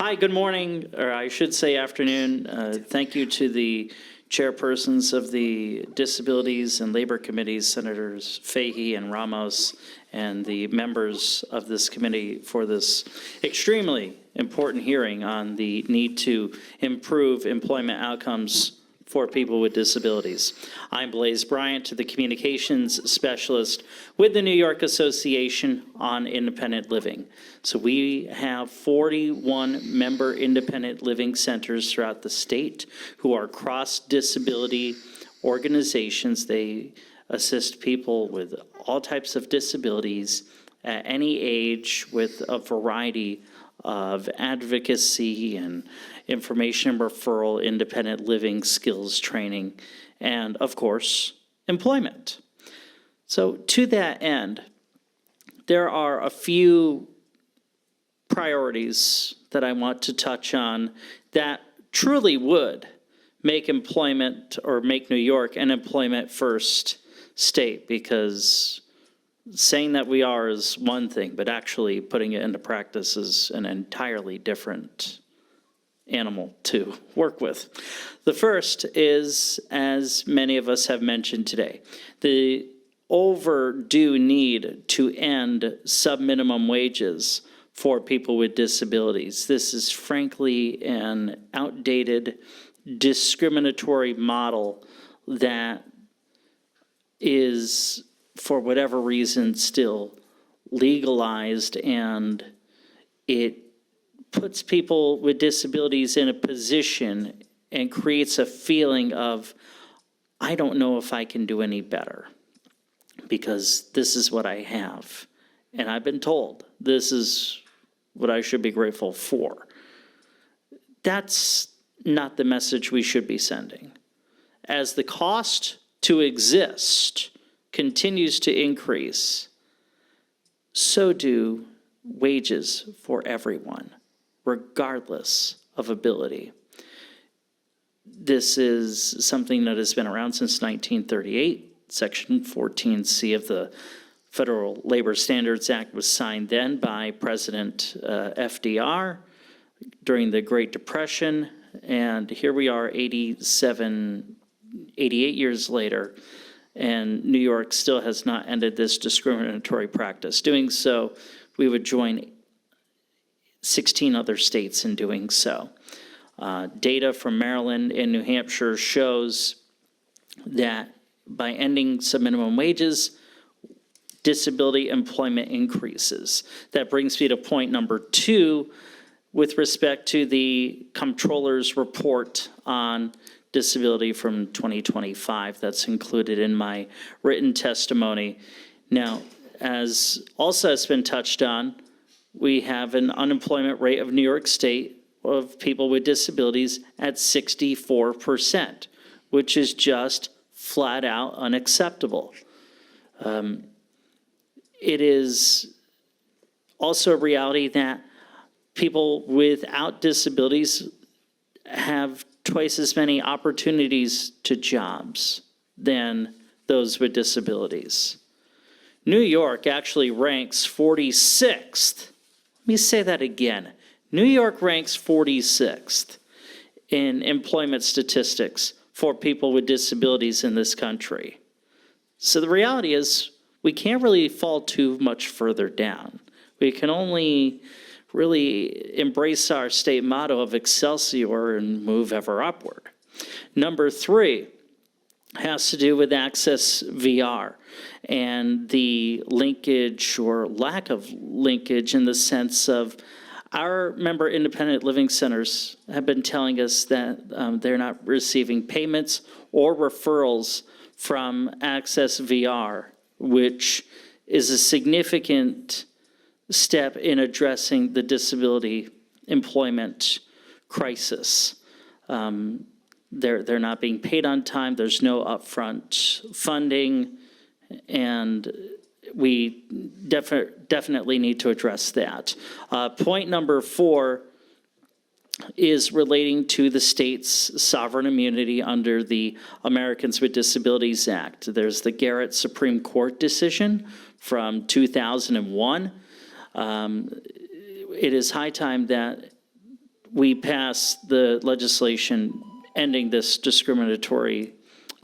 Hi, good morning, or I should say afternoon. Thank you to the chairpersons of the Disabilities and Labor Committees, Senators Fahey and Ramos, and the members of this committee for this extremely important hearing on the need to improve employment outcomes for people with disabilities. I'm Blaise Bryant, the communications specialist with the New York Association on Independent Living. So we have 41 member independent living centers throughout the state who are cross-disability organizations. They assist people with all types of disabilities at any age with a variety of advocacy and information and referral, independent living skills training, and of course, employment. So to that end, there are a few priorities that I want to touch on that truly would make employment, or make New York an employment first state, because saying that we are is one thing, but actually putting it into practice is an entirely different animal to work with. The first is, as many of us have mentioned today, the overdue need to end subminimum wages for people with disabilities. This is frankly an outdated, discriminatory model that is, for whatever reason, still legalized, and it puts people with disabilities in a position and creates a feeling of, I don't know if I can do any better because this is what I have. And I've been told this is what I should be grateful for. That's not the message we should be sending. As the cost to exist continues to increase, so do wages for everyone, regardless of ability. This is something that has been around since 1938. Section 14C of the Federal Labor Standards Act was signed then by President FDR during the Great Depression, and here we are 88 years later, and New York still has not ended this discriminatory practice. Doing so, we would join 16 other states in doing so. Data from Maryland and New Hampshire shows that by ending subminimum wages, disability employment increases. That brings me to point number 2 with respect to the comptroller's report on disability from 2025 that's included in my written testimony. Now, as also has been touched on, we have an unemployment rate of New York State of people with disabilities at 64%, which is just flat out unacceptable. It is also a reality that people without disabilities have twice as many opportunities to jobs than those with disabilities. New York actually ranks 46th. Let me say that again. New York ranks 46th in employment statistics for people with disabilities in this country. So the reality is we can't really fall too much further down. We can only really embrace our state motto of Excelsior and move ever upward. Number 3 has to do with ACCES-VR and the linkage or lack of linkage, in the sense of our member independent living centers have been telling us that they're not receiving payments or referrals from ACCES-VR, which is a significant step in addressing the disability employment crisis. They're not being paid on time. There's no upfront funding, and we definitely need to address that. Point number 4 is relating to the state's sovereign immunity under the Americans with Disabilities Act. There's the Garrett Supreme Court decision from 2001. It is high time that we pass the legislation ending this discriminatory